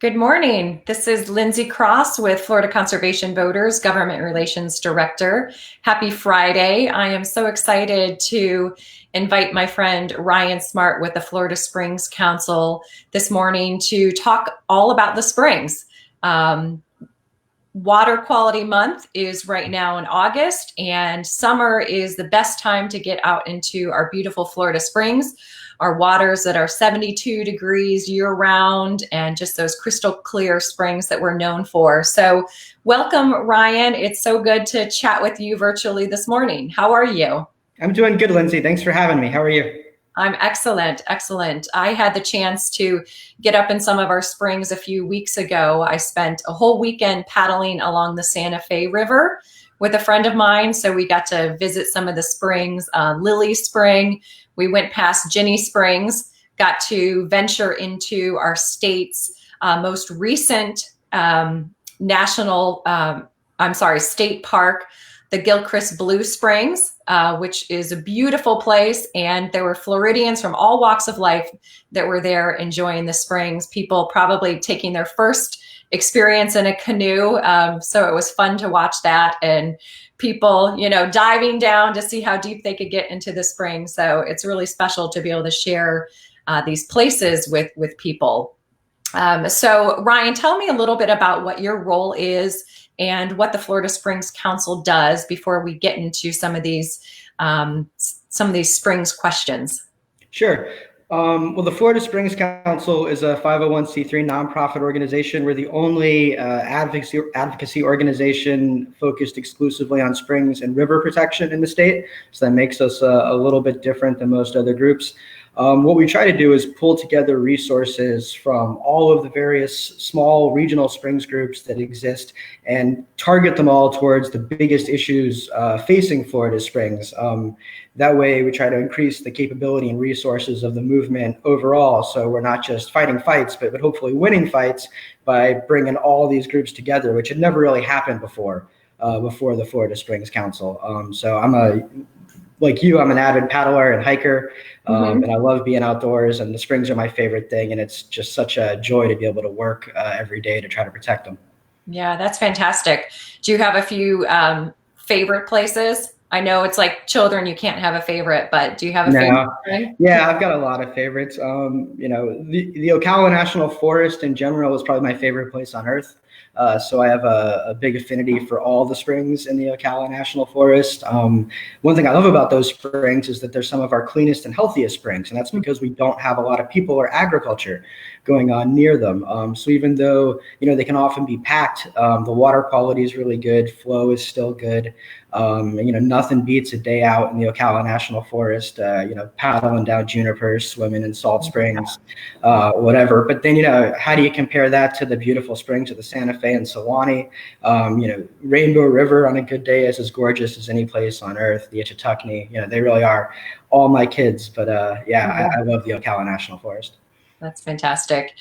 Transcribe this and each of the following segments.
Good morning. This is Lindsay Cross with Florida Conservation Voters, Government Relations Director. Happy Friday. I am so excited to invite my friend Ryan Smart with the Florida Springs Council this morning to talk all about the springs. Water Quality Month is right now in August, and summer is the best time to get out into our beautiful Florida springs, our waters that are 72 degrees year round, and just those crystal clear springs that we're known for. So welcome, Ryan. It's so good to chat with you virtually this morning. How are you? I'm doing good, Lindsay. Thanks for having me. How are you? I'm excellent, excellent. I had the chance to get up in some of our springs a few weeks ago. I spent a whole weekend paddling along the Santa Fe River with a friend of mine. So we got to visit some of the springs, Lily Spring. We went past Ginny Springs, got to venture into our state's most recent state park, the Gilchrist Blue Springs, which is a beautiful place. And there were Floridians from all walks of life that were there enjoying the springs, people probably taking their first experience in a canoe. So it was fun to watch that, and people, diving down to see how deep they could get into the spring. So it's really special to be able to share these places with people. So Ryan, tell me a little bit about what your role is and what the Florida Springs Council does before we get into some of these springs questions. Sure. Well, the Florida Springs Council is a 501c3 nonprofit organization. We're the only advocacy organization focused exclusively on springs and river protection in the state. So that makes us a little bit different than most other groups. What we try to do is pull together resources from all of the various small regional springs groups that exist and target them all towards the biggest issues facing Florida springs. That way we try to increase the capability and resources of the movement overall. So we're not just fighting fights, but hopefully winning fights by bringing all these groups together, which had never really happened before the Florida Springs Council. So like you, I'm an avid paddler and hiker, and I love being outdoors, and the springs are my favorite thing. And it's just such a joy to be able to work every day to try to protect them. Yeah, that's fantastic. Do you have a few favorite places? I know it's like children, you can't have a favorite, but do you have a favorite? Yeah, I've got a lot of favorites. The Ocala National Forest in general is probably my favorite place on earth. So I have a big affinity for all the springs in the Ocala National Forest. One thing I love about those springs is that they're some of our cleanest and healthiest springs, and that's because we don't have a lot of people or agriculture going on near them. So even though they can often be packed, the water quality is really good, flow is still good. Nothing beats a day out in the Ocala National Forest, paddling down junipers, swimming in salt springs, whatever. But then, how do you compare that to the beautiful springs of the Santa Fe and Sewanee? Rainbow River on a good day is as gorgeous as any place on earth. The Ichetucknee, they really are all my kids. But I love the Ocala National Forest. That's fantastic.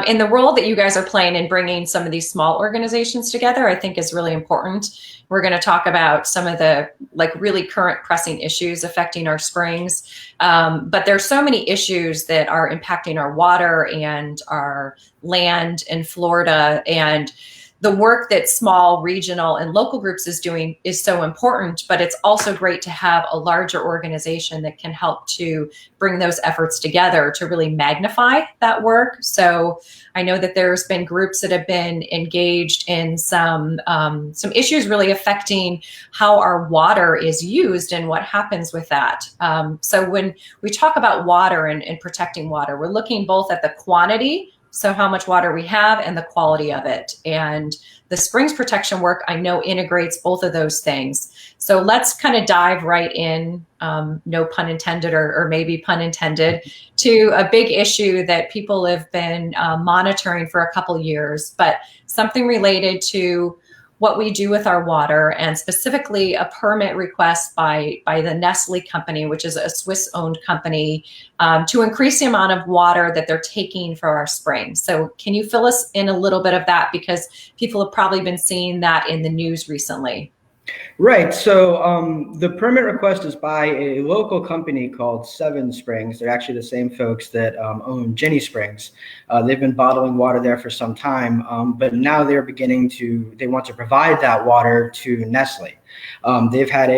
In the role that you guys are playing in bringing some of these small organizations together, I think is really important. We're going to talk about some of the really current pressing issues affecting our springs. But there's so many issues that are impacting our water and our land in Florida, and the work that small, regional, and local groups is doing is so important, but it's also great to have a larger organization that can help to bring those efforts together to really magnify that work. So I know that there's been groups that have been engaged in some issues really affecting how our water is used and what happens with that. So when we talk about water and protecting water, we're looking both at the quantity, so how much water we have, and the quality of it. And the springs protection work, I know, integrates both of those things. So let's kind of dive right in, no pun intended, or maybe pun intended, to a big issue that people have been monitoring for a couple years, but something related to what we do with our water, and specifically a permit request by the Nestle company, which is a Swiss-owned company, to increase the amount of water that they're taking for our springs. So can you fill us in a little bit of that, because people have probably been seeing that in the news recently? Right. So the permit request is by a local company called Seven Springs. They're actually the same folks that own Jenny Springs. They've been bottling water there for some time, but now they want to provide that water to Nestle. They've had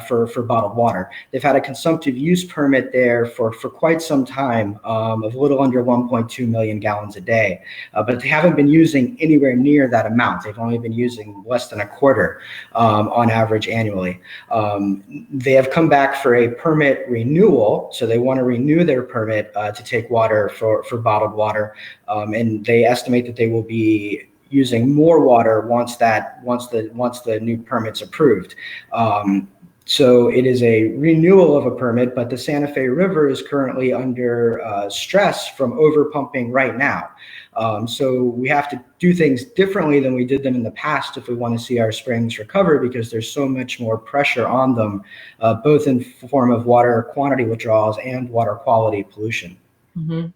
for bottled water. They've had a consumptive use permit there for quite some time of a little under 1.2 million gallons a day, but they haven't been using anywhere near that amount. They've only been using less than a quarter on average annually. They have come back for a permit renewal, so they want to renew their permit to take water for bottled water, and they estimate that they will be using more water once the new permit's approved. So it is a renewal of a permit, but the Santa Fe River is currently under stress from overpumping right now. So we have to do things differently than we did them in the past if we want to see our springs recover, because there's so much more pressure on them, both in form of water quantity withdrawals and water quality pollution. Mm-hmm.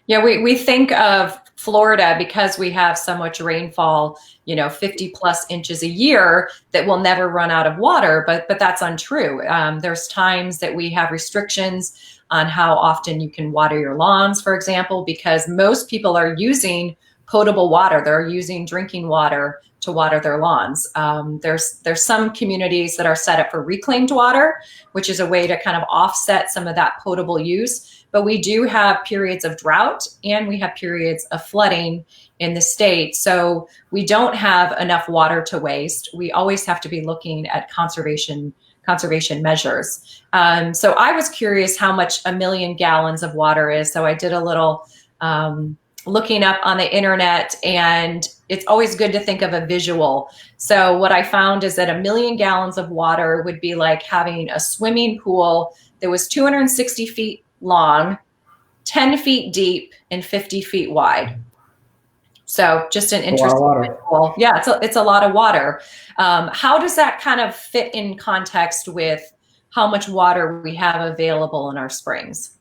Yeah, we think of Florida because we have so much rainfall, 50 plus inches a year, that we'll never run out of water, but that's untrue. There's times that we have restrictions on how often you can water your lawns, for example, because most people are using potable water. They're using drinking water to water their lawns. There's some communities that are set up for reclaimed water, which is a way to kind of offset some of that potable use. But we do have periods of drought and we have periods of flooding in the state. So we don't have enough water to waste. We always have to be looking at conservation measures. So I was curious how much a million gallons of water is. So I did a little looking up on the internet, and it's always good to think of a visual. So what I found is that a million gallons of water would be like having a swimming pool that was 260 feet long, 10 feet deep, and 50 feet wide. So just an interesting visual. Yeah, it's a lot of water. How does that kind of fit in context with how much water we have available in our springs?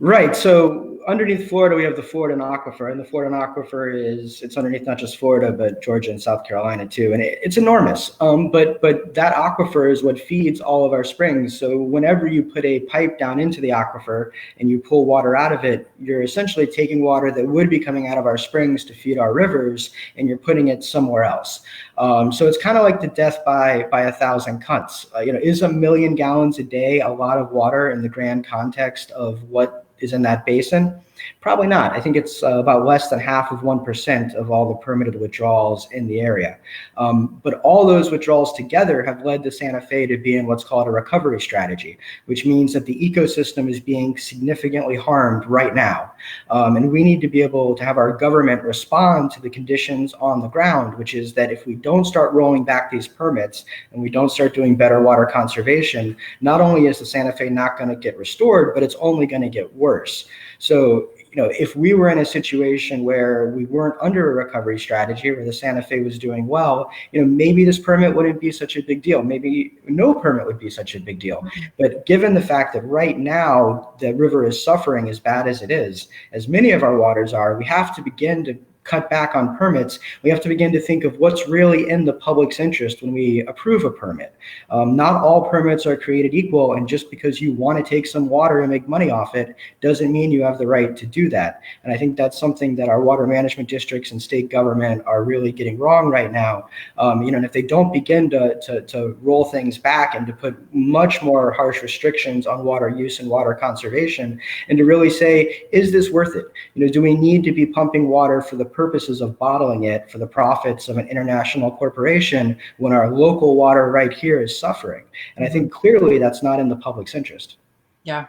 Right. So underneath Florida, we have the Floridan Aquifer, and the Floridan Aquifer it's underneath not just Florida, but Georgia and South Carolina too. And it's enormous. But that aquifer is what feeds all of our springs. So whenever you put a pipe down into the aquifer and you pull water out of it, you're essentially taking water that would be coming out of our springs to feed our rivers, and you're putting it somewhere else. So it's kind of like the death by 1,000 cuts. Is a million gallons a day a lot of water in the grand context of what is in that basin? Probably not. I think it's about less than half of 1% of all the permitted withdrawals in the area. But all those withdrawals together have led to Santa Fe to be in what's called a recovery strategy, which means that the ecosystem is being significantly harmed right now. And we need to be able to have our government respond to the conditions on the ground, which is that if we don't start rolling back these permits and we don't start doing better water conservation, not only is the Santa Fe not going to get restored, but it's only going to get worse. So, if we were in a situation where we weren't under a recovery strategy, where the Santa Fe was doing well, maybe this permit wouldn't be such a big deal. Maybe no permit would be such a big deal. But given the fact that right now the river is suffering as bad as it is, as many of our waters are, we have to begin to cut back on permits. We have to begin to think of what's really in the public's interest when we approve a permit. Not all permits are created equal, and just because you want to take some water and make money off it doesn't mean you have the right to do that. And I think that's something that our water management districts and state government are really getting wrong right now. And if they don't begin to roll things back and to put much more harsh restrictions on water use and water conservation, and to really say, is this worth it? Do we need to be pumping water for the purposes of bottling it for the profits of an international corporation when our local water right here is suffering? And I think clearly that's not in the public's interest. Yeah.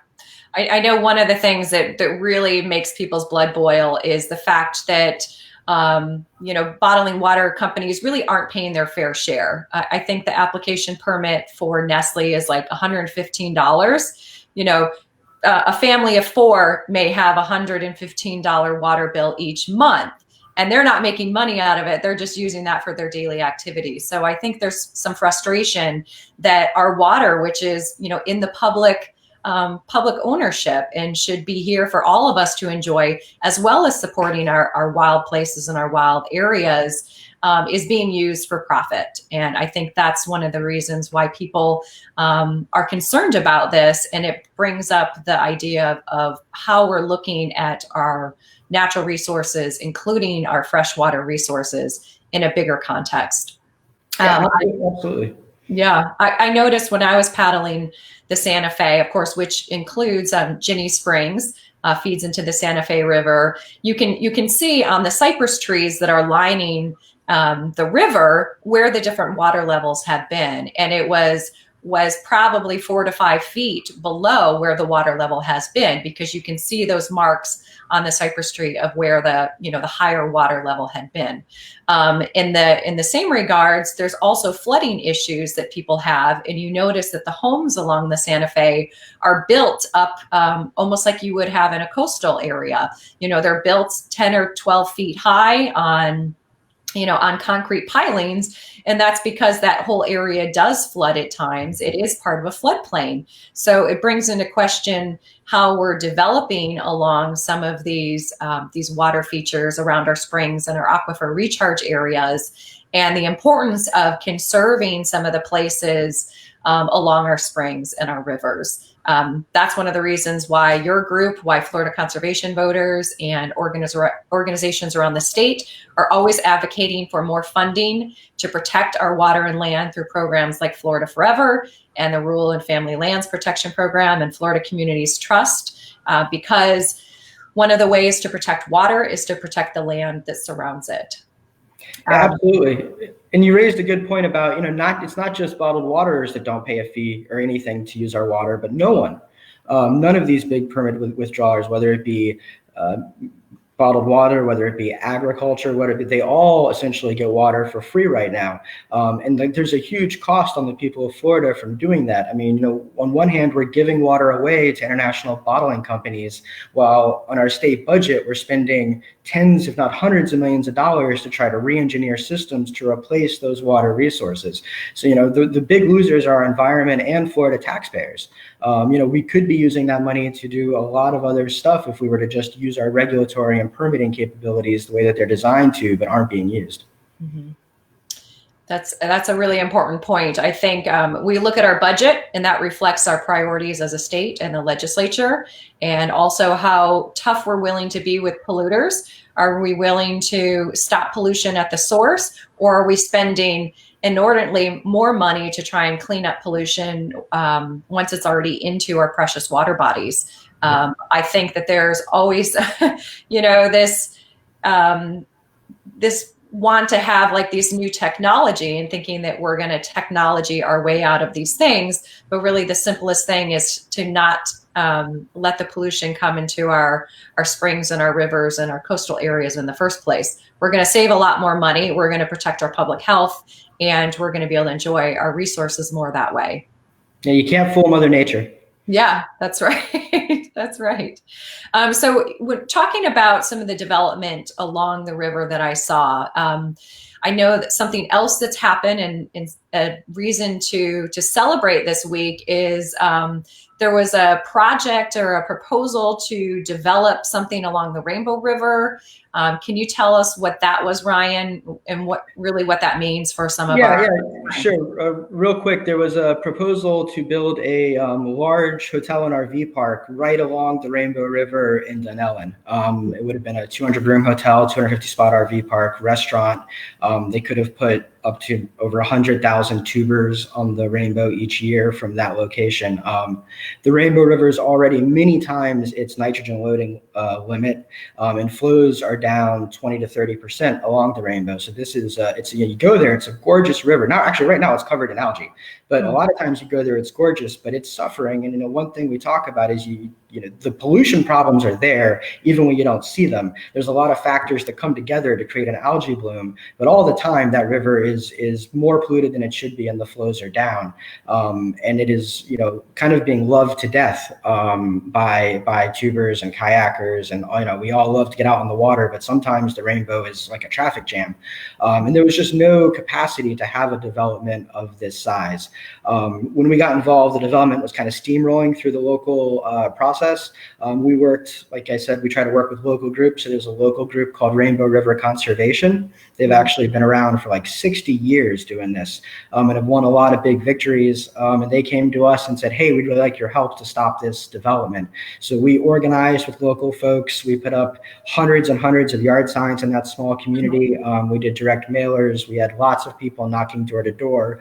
I know one of the things that really makes people's blood boil is the fact that bottling water companies really aren't paying their fair share. I think the application permit for Nestle is like $115. A family of four may have $115 water bill each month, and they're not making money out of it. They're just using that for their daily activities. So I think there's some frustration that our water, which is, in the public public ownership and should be here for all of us to enjoy, as well as supporting our wild places and our wild areas, is being used for profit. And I think that's one of the reasons why people are concerned about this. And it brings up the idea of how we're looking at our natural resources, including our freshwater resources, in a bigger context. Yeah, absolutely. Yeah, I noticed when I was paddling the Santa Fe, of course, which includes Ginnie Springs, feeds into the Santa Fe River. You can see on the cypress trees that are lining the river where the different water levels have been, and it was probably 4 to 5 feet below where the water level has been, because you can see those marks on the cypress tree of where the higher water level had been. In the same regards, there's also flooding issues that people have, and you notice that the homes along the Santa Fe are built up almost like you would have in a coastal area. They're built 10 or 12 feet high on concrete pilings. And that's because that whole area does flood at times. It is part of a floodplain. So it brings into question how we're developing along some of these water features around our springs and our aquifer recharge areas, and the importance of conserving some of the places along our springs and our rivers. That's one of the reasons why your group, why Florida conservation voters and organizations around the state are always advocating for more funding to protect our water and land through programs like Florida Forever and the Rural and Family Lands Protection Program and Florida Communities Trust, because one of the ways to protect water is to protect the land that surrounds it. Absolutely. And you raised a good point about, it's not just bottled waters that don't pay a fee or anything to use our water, but no one. None of these big permit withdrawers, whether it be bottled water, whether it be agriculture, they all essentially get water for free right now. And there's a huge cost on the people of Florida from doing that. I mean, on one hand, we're giving water away to international bottling companies, while on our state budget, we're spending tens, if not hundreds of millions of dollars to try to re-engineer systems to replace those water resources. So, the big losers are our environment and Florida taxpayers. We could be using that money to do a lot of other stuff if we were to just use our regulatory and permitting capabilities the way that they're designed to, but aren't being used. Mm-hmm. That's a really important point. I think we look at our budget, and that reflects our priorities as a state and the legislature, and also how tough we're willing to be with polluters. Are we willing to stop pollution at the source, or are we spending inordinately more money to try and clean up pollution once it's already into our precious water bodies? I think that there's always, this want to have like these new technology and thinking that we're going to technology our way out of these things. But really the simplest thing is to not let the pollution come into our springs and our rivers and our coastal areas in the first place. We're going to save a lot more money. We're going to protect our public health, and we're going to be able to enjoy our resources more that way. Yeah, you can't fool Mother Nature. Yeah, that's right. That's right. So we're talking about some of the development along the river that I saw. I know that something else that's happened, and a reason to celebrate this week is there was a project or a proposal to develop something along the Rainbow River. Can you tell us what that was, Ryan, and what that means for some of our... Yeah, sure. Real quick, there was a proposal to build a large hotel and RV park right along the Rainbow River in Dunellen. It would have been a 200-room hotel, 250-spot RV park, restaurant. They could have put up to over 100,000 tubers on the rainbow each year from that location. The Rainbow River is already many times its nitrogen loading limit, and flows are down 20 to 30% along the rainbow. So this is, you go there, it's a gorgeous river. Now, actually, right now it's covered in algae, but a lot of times you go there, it's gorgeous, but it's suffering. And one thing we talk about is you the pollution problems are there even when you don't see them. There's a lot of factors that come together to create an algae bloom, but all the time that river is more polluted than it should be, and the flows are down, and it is kind of being loved to death by tubers and kayakers, and we all love to get out on the water, but sometimes the Rainbow is like a traffic jam, and there was just no capacity to have a development of this size. When we got involved, the development was kind of steamrolling through the local process. We worked, like I said, we try to work with local groups. So there's a local group called Rainbow River Conservation. They've actually been around for like 60 years doing this, and have won a lot of big victories. And they came to us and said, hey, we'd really like your help to stop this development. So we organized with local folks. We put up hundreds and hundreds of yard signs in that small community. We did direct mailers. We had lots of people knocking door to door.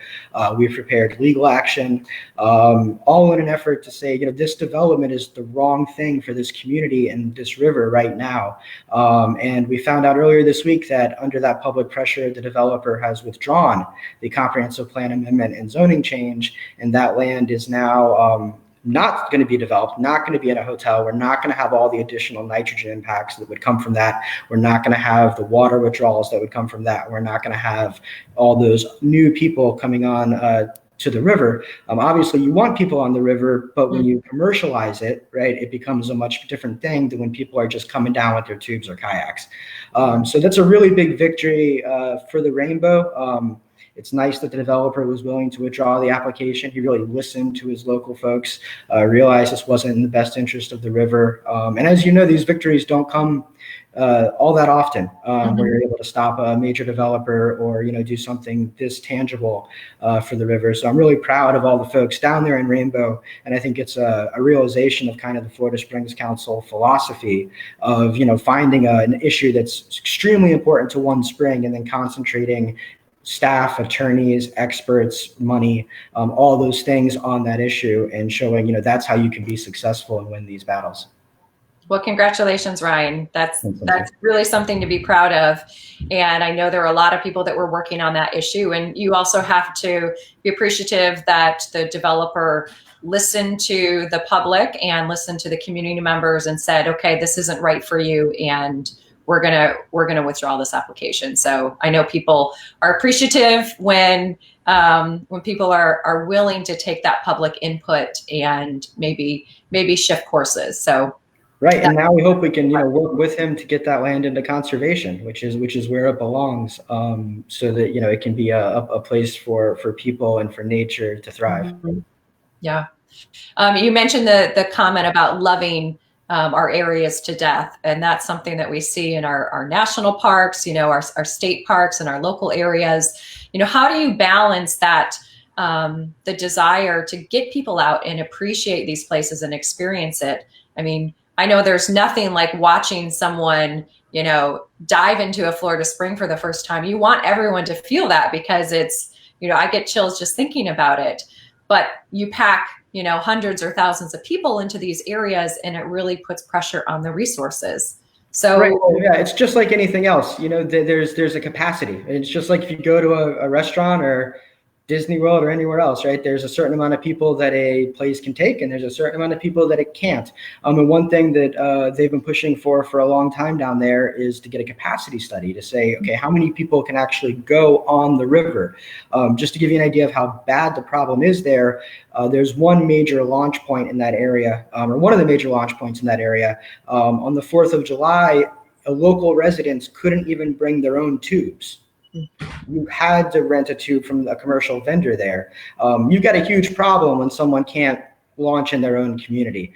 We prepared legal action, all in an effort to say, this development is the wrong thing for this community and this river right now. And we found out earlier this week that under that public pressure, the developer has withdrawn the comprehensive plan amendment and zoning change, and that land is now not going to be developed, not going to be in a hotel. We're not going to have all the additional nitrogen impacts that would come from that. We're not going to have the water withdrawals that would come from that. We're not going to have all those new people coming on to the river. Obviously, you want people on the river, but when you commercialize it, right, it becomes a much different thing than when people are just coming down with their tubes or kayaks. So that's a really big victory for the Rainbow. It's nice that the developer was willing to withdraw the application. He really listened to his local folks, realized this wasn't in the best interest of the river. And as you know, these victories don't come all that often, where you're able to stop a major developer or do something this tangible for the river. So I'm really proud of all the folks down there in Rainbow, and I think it's a realization of kind of the Florida Springs Council philosophy of finding an issue that's extremely important to one spring and then concentrating staff, attorneys, experts, money, all those things on that issue, and showing that's how you can be successful and win these battles. Well, congratulations, Ryan. That's really something to be proud of. And I know there are a lot of people that were working on that issue. And you also have to be appreciative that the developer listened to the public and listened to the community members and said, okay, this isn't right for you, and we're gonna withdraw this application. So I know people are appreciative when people are willing to take that public input and maybe shift courses. So. Right, and now we hope we can, work with him to get that land into conservation, which is where it belongs, so that it can be a place for people and for nature to thrive. Mm-hmm. Yeah, you mentioned the comment about loving our areas to death, and that's something that we see in our national parks, our state parks and our local areas. How do you balance that? The desire to get people out and appreciate these places and experience it. I mean, I know there's nothing like watching someone, dive into a Florida spring for the first time. You want everyone to feel that, because it's, I get chills just thinking about it. But you pack, hundreds or thousands of people into these areas, and it really puts pressure on the resources. So right. Well, yeah, it's just like anything else. There's a capacity. It's just like if you go to a restaurant or Disney World or anywhere else, right? There's a certain amount of people that a place can take, and there's a certain amount of people that it can't. And one thing that they've been pushing for a long time down there is to get a capacity study to say, okay, how many people can actually go on the river? Just to give you an idea of how bad the problem is there, there's one major launch point in that area, or one of the major launch points in that area. On the 4th of July, local residents couldn't even bring their own tubes. You had to rent a tube from a commercial vendor there. You've got a huge problem when someone can't launch in their own community.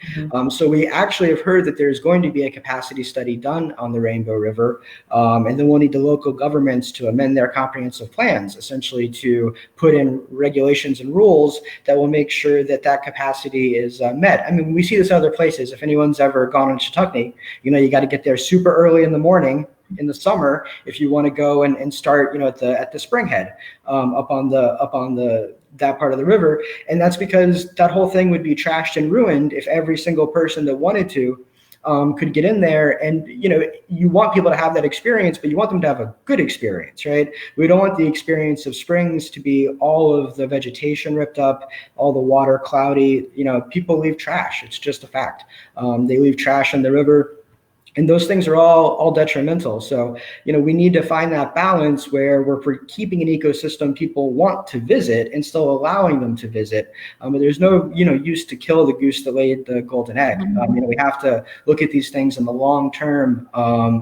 So we actually have heard that there's going to be a capacity study done on the Rainbow River, and then we'll need the local governments to amend their comprehensive plans, essentially to put in regulations and rules that will make sure that that capacity is met. I mean, we see this in other places. If anyone's ever gone on Chautauqua, you got to get there super early in the morning in the summer if you want to go and start at the spring head up on that part of the river. And that's because that whole thing would be trashed and ruined if every single person that wanted to could get in there. And, you want people to have that experience, but you want them to have a good experience, right? We don't want the experience of Springs to be all of the vegetation ripped up, all the water cloudy. People leave trash. It's just a fact. They leave trash in the river. And those things are all detrimental. So, we need to find that balance where we're keeping an ecosystem people want to visit and still allowing them to visit. But there's no, use to kill the goose that laid the golden egg. We have to look at these things in the long term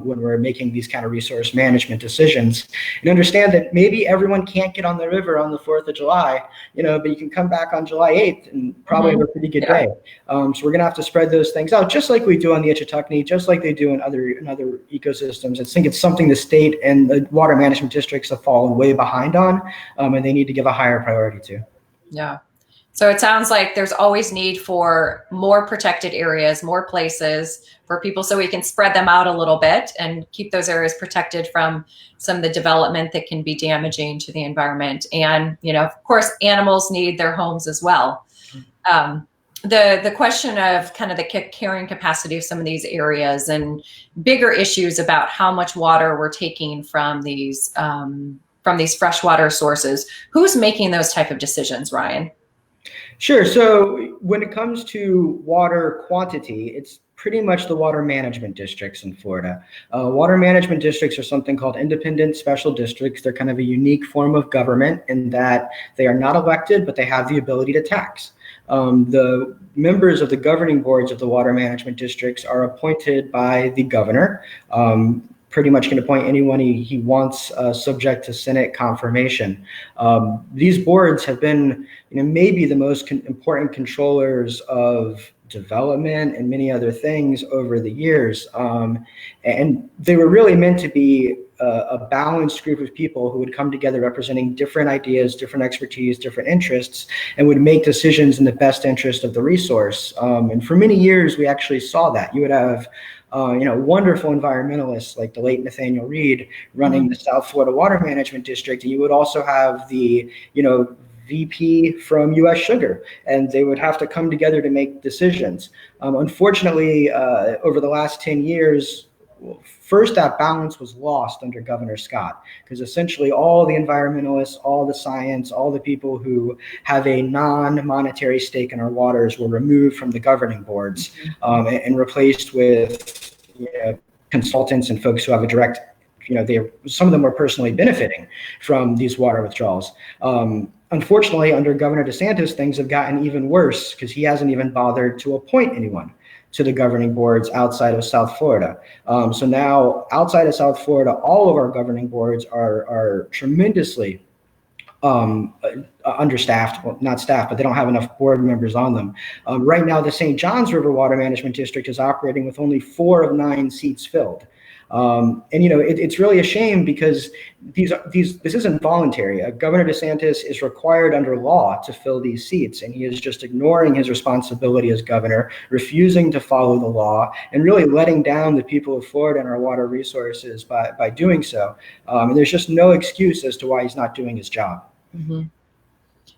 when we're making these kind of resource management decisions, and understand that maybe everyone can't get on the river on the 4th of July, but you can come back on July 8th and probably have a pretty good day. So we're going to have to spread those things out, just like we do on the Ichetucknee, just like they do in other ecosystems. I think it's something the state and the water management districts have fallen way behind on, and they need to give a higher priority to. Yeah. So it sounds like there's always need for more protected areas, more places for people, so we can spread them out a little bit and keep those areas protected from some of the development that can be damaging to the environment. And, of course, animals need their homes as well. The question of kind of the carrying capacity of some of these areas and bigger issues about how much water we're taking from these freshwater sources. Who's making those type of decisions, Ryan? Sure. So when it comes to water quantity, it's pretty much the water management districts in Florida. Water management districts are something called independent special districts. They're kind of a unique form of government in that they are not elected, but they have the ability to tax. The members of the governing boards of the water management districts are appointed by the governor. Pretty much can appoint anyone he wants, subject to Senate confirmation. These boards have been, maybe the most important controllers of development and many other things over the years. And they were really meant to be a balanced group of people who would come together representing different ideas, different expertise, different interests, and would make decisions in the best interest of the resource. And for many years, we actually saw that. You would have wonderful environmentalists like the late Nathaniel Reed running the South Florida Water Management District. And you would also have the, VP from U.S. Sugar, and they would have to come together to make decisions. Unfortunately, over the last 10 years, first that balance was lost under Governor Scott, because essentially all the environmentalists, all the science, all the people who have a non-monetary stake in our waters were removed from the governing boards and replaced with consultants and folks who have a direct, some of them were personally benefiting from these water withdrawals. Unfortunately, under Governor DeSantis, things have gotten even worse because he hasn't even bothered to appoint anyone to the governing boards outside of South Florida. So now outside of South Florida, all of our governing boards are tremendously understaffed. Well, not staffed, but they don't have enough board members on them. Right now, the St. Johns River Water Management District is operating with only 4 of 9 seats filled. And it's really a shame because this isn't voluntary. Governor DeSantis is required under law to fill these seats, and he is just ignoring his responsibility as governor, refusing to follow the law, and really letting down the people of Florida and our water resources by doing so. And there's just no excuse as to why he's not doing his job. Mm-hmm.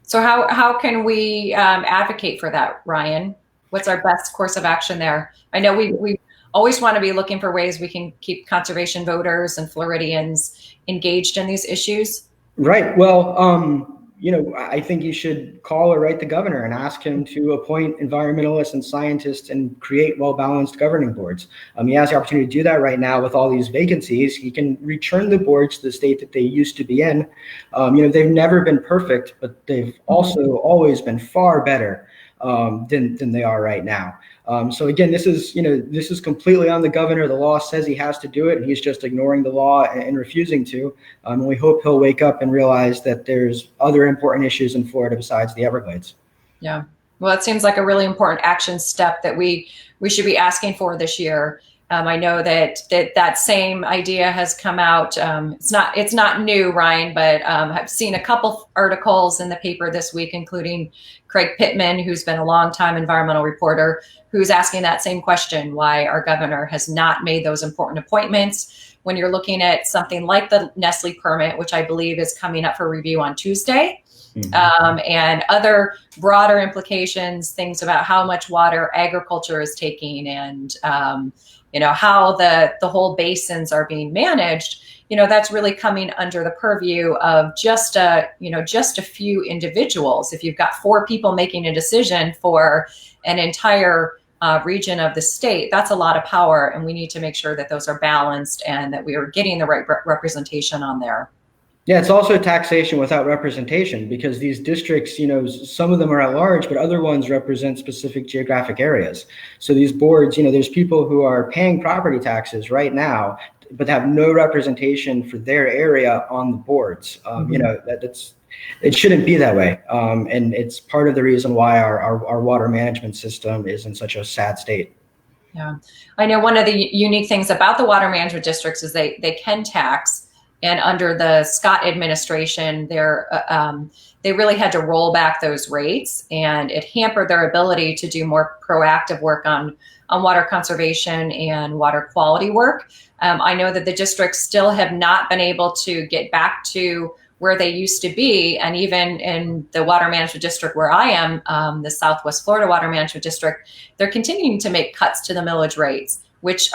So how can we advocate for that, Ryan? What's our best course of action there? I know we always want to be looking for ways we can keep conservation voters and Floridians engaged in these issues. Right. Well, I think you should call or write the governor and ask him to appoint environmentalists and scientists and create well-balanced governing boards. He has the opportunity to do that right now with all these vacancies. He can return the boards to the state that they used to be in. They've never been perfect, but they've also always been far better than they are right now. So again, this is completely on the governor. The law says he has to do it, and he's just ignoring the law and refusing to. And we hope he'll wake up and realize that there's other important issues in Florida besides the Everglades. Yeah. Well, it seems like a really important action step that we should be asking for this year. I know that same idea has come out. It's not new, Ryan, but I've seen a couple articles in the paper this week, including Craig Pittman, who's been a longtime environmental reporter, who's asking that same question, why our governor has not made those important appointments. When you're looking at something like the Nestle permit, which I believe is coming up for review on Tuesday, and other broader implications, things about how much water agriculture is taking, and how the whole basins are being managed. That's really coming under the purview of just a few individuals. If you've got 4 people making a decision for an entire region of the state, that's a lot of power, and we need to make sure that those are balanced and that we are getting the right representation on there. Yeah, it's also taxation without representation, because these districts, some of them are at large, but other ones represent specific geographic areas. So these boards, there's people who are paying property taxes right now, but have no representation for their area on the boards. It shouldn't be that way. And it's part of the reason why our water management system is in such a sad state. Yeah, I know one of the unique things about the water management districts is they can tax. And under the Scott administration, they really had to roll back those rates, and it hampered their ability to do more proactive work on water conservation and water quality work. I know that the districts still have not been able to get back to where they used to be. And even in the water management district where I am, the Southwest Florida Water Management District, they're continuing to make cuts to the millage rates, which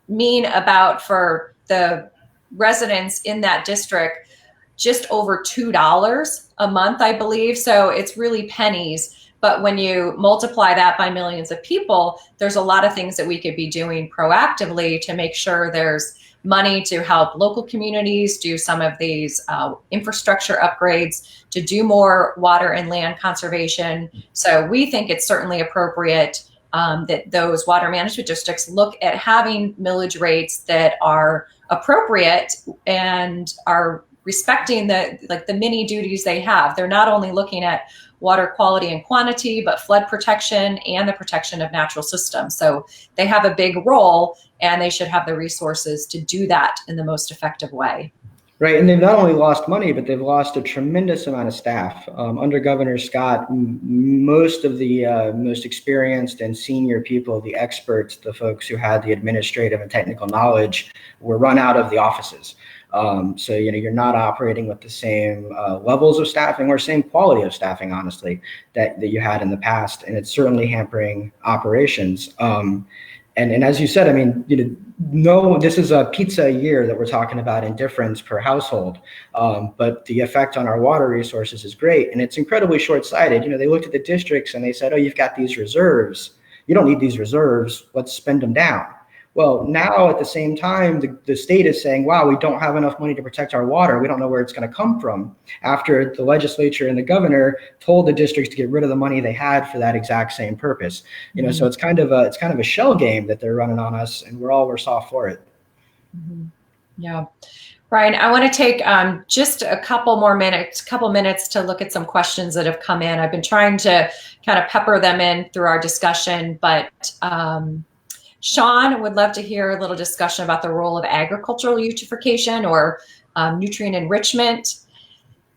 mean about, for the residents in that district, just over $2 a month, I believe. So it's really pennies. But when you multiply that by millions of people, there's a lot of things that we could be doing proactively to make sure there's money to help local communities do some of these infrastructure upgrades, to do more water and land conservation. So we think it's certainly appropriate that those water management districts look at having millage rates that are appropriate and are respecting the many duties they have. They're not only looking at water quality and quantity, but flood protection and the protection of natural systems. So they have a big role, and they should have the resources to do that in the most effective way. Right, and they've not only lost money, but they've lost a tremendous amount of staff. Under Governor Scott, most of the most experienced and senior people, the experts, the folks who had the administrative and technical knowledge, were run out of the offices. So you're not operating with the same levels of staffing or same quality of staffing, honestly, that you had in the past, and it's certainly hampering operations. And as you said, I mean, no, this is a pizza a year that we're talking about in difference per household, but the effect on our water resources is great, and it's incredibly short-sighted. They looked at the districts and they said, oh, you've got these reserves. You don't need these reserves. Let's spend them down. Well, now at the same time, the state is saying, wow, we don't have enough money to protect our water. We don't know where it's going to come from, after the legislature and the governor told the districts to get rid of the money they had for that exact same purpose. So it's kind of a shell game that they're running on us, and we're all worse off for it. Mm-hmm. Yeah. Brian, I want to take just a couple minutes to look at some questions that have come in. I've been trying to kind of pepper them in through our discussion, but Sean would love to hear a little discussion about the role of agricultural eutrophication or nutrient enrichment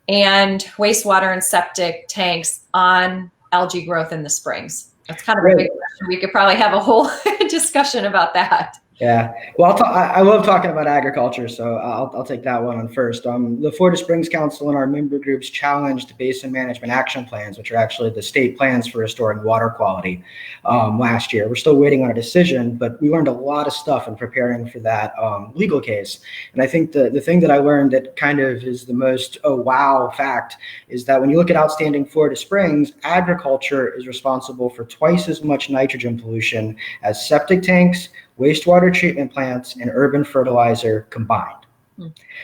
and wastewater and septic tanks on algae growth in the springs. That's kind of a big question. We could probably have a whole discussion about that. Yeah, well, I love talking about agriculture, so I'll take that one on first. The Florida Springs Council and our member groups challenged basin management action plans, which are actually the state plans for restoring water quality, last year. We're still waiting on a decision, but we learned a lot of stuff in preparing for that legal case. And I think the thing that I learned that kind of is the most wow fact is that when you look at outstanding Florida Springs, agriculture is responsible for twice as much nitrogen pollution as septic tanks, wastewater treatment plants, and urban fertilizer combined.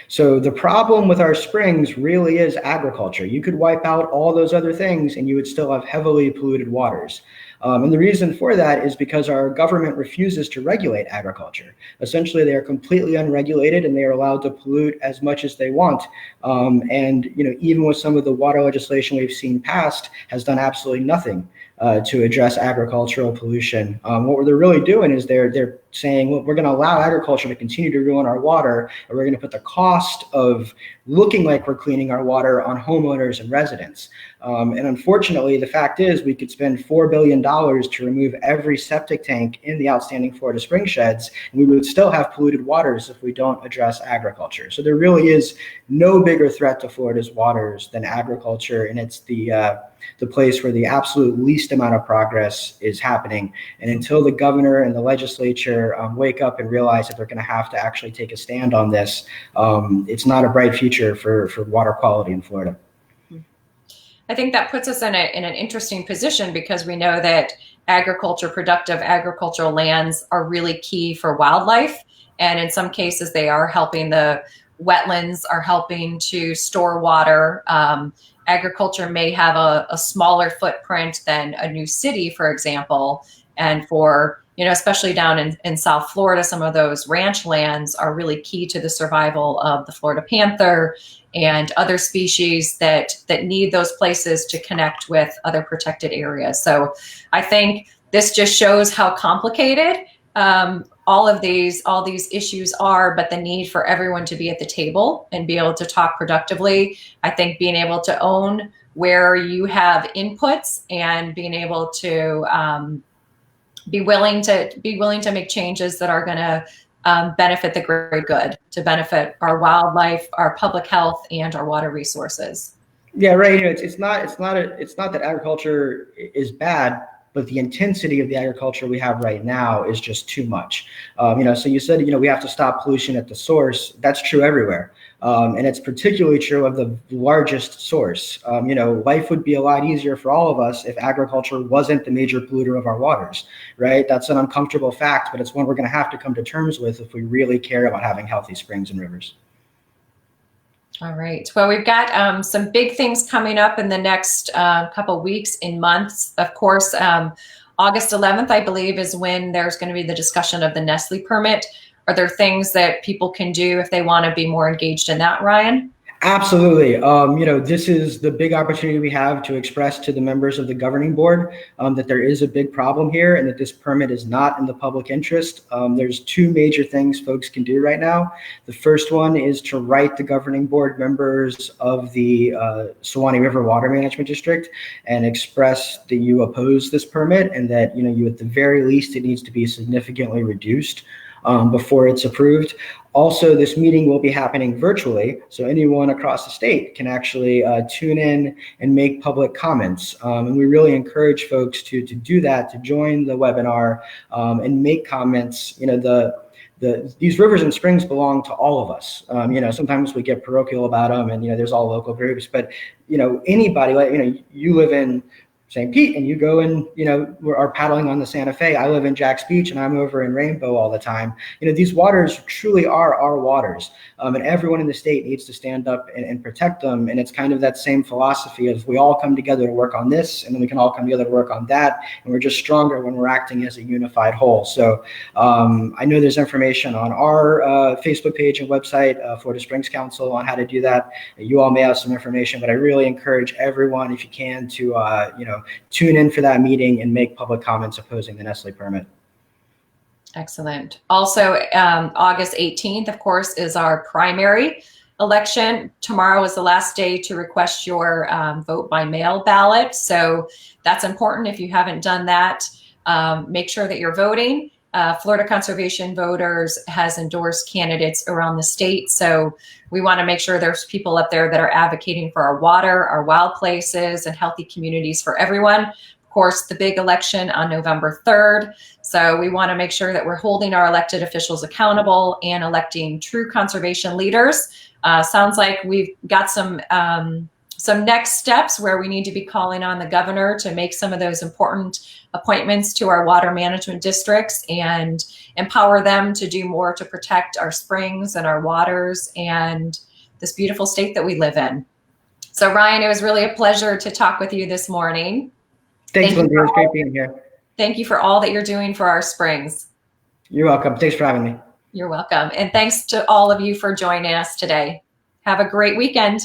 So the problem with our springs really is agriculture. You could wipe out all those other things and you would still have heavily polluted waters. And the reason for that is because our government refuses to regulate agriculture. Essentially, they are completely unregulated and they are allowed to pollute as much as they want. And even with some of the water legislation we've seen passed, has done absolutely nothing to address agricultural pollution. What they're really doing is they're saying, well, we're going to allow agriculture to continue to ruin our water, and we're going to put the cost of looking like we're cleaning our water on homeowners and residents. And unfortunately, the fact is we could spend $4 billion to remove every septic tank in the outstanding Florida spring sheds, and we would still have polluted waters if we don't address agriculture. So there really is no bigger threat to Florida's waters than agriculture, and it's the place where the absolute least amount of progress is happening. And until the governor and the legislature wake up and realize that they're going to have to actually take a stand on this, it's not a bright future for water quality in Florida. I think that puts us in an interesting position, because we know that productive agricultural lands are really key for wildlife. And in some cases, they are helping the wetlands, are helping to store water. Agriculture may have a smaller footprint than a new city, for example. And for, especially down in South Florida, some of those ranch lands are really key to the survival of the Florida panther and other species that need those places to connect with other protected areas. So I think this just shows how complicated all these issues are, but the need for everyone to be at the table and be able to talk productively. I think being able to own where you have inputs and being able to be willing to make changes that are going to benefit the greater good, to benefit our wildlife, our public health, and our water resources. Yeah, right. It's not that agriculture is bad, but the intensity of the agriculture we have right now is just too much. So you said, we have to stop pollution at the source. That's true everywhere. And it's particularly true of the largest source. Life would be a lot easier for all of us if agriculture wasn't the major polluter of our waters, right? That's an uncomfortable fact, but it's one we're going to have to come to terms with if we really care about having healthy springs and rivers. All right. Well, we've got some big things coming up in the next couple weeks and months. Of course, August 11th, I believe, is when there's going to be the discussion of the Nestle permit. Are there things that people can do if they want to be more engaged in that, Ryan? Absolutely. This is the big opportunity we have to express to the members of the governing board that there is a big problem here and that this permit is not in the public interest. There's two major things folks can do right now. The first one is to write the governing board members of the Suwannee River Water Management District and express that you oppose this permit and that, you at the very least, it needs to be significantly reduced before it's approved. Also, this meeting will be happening virtually, so anyone across the state can actually tune in and make public comments. And we really encourage folks to do that, to join the webinar and make comments. These rivers and springs belong to all of us. Sometimes we get parochial about them, and there's all local groups, but anybody, you live in St. Pete and you go and, we are paddling on the Santa Fe. I live in Jax Beach and I'm over in Rainbow all the time. These waters truly are our waters. And everyone in the state needs to stand up and protect them. And it's kind of that same philosophy of we all come together to work on this, and then we can all come together to work on that. And we're just stronger when we're acting as a unified whole. So I know there's information on our Facebook page and website, Florida Springs Council, on how to do that. You all may have some information, but I really encourage everyone, if you can, to, tune in for that meeting and make public comments opposing the Nestle permit. Excellent. Also, August 18th, of course, is our primary election. Tomorrow is the last day to request your vote by mail ballot. So that's important. If you haven't done that, make sure that you're voting. Florida Conservation Voters has endorsed candidates around the state. So we want to make sure there's people up there that are advocating for our water, our wild places, and healthy communities for everyone. Of course, the big election on November 3rd. So we want to make sure that we're holding our elected officials accountable and electing true conservation leaders. Sounds like we've got some next steps where we need to be calling on the governor to make some of those important appointments to our water management districts and empower them to do more to protect our springs and our waters and this beautiful state that we live in. So Ryan, it was really a pleasure to talk with you this morning. Thanks, Lindsay. It was great being here. Thank you for all that you're doing for our springs. You're welcome. Thanks for having me. You're welcome. And thanks to all of you for joining us today. Have a great weekend.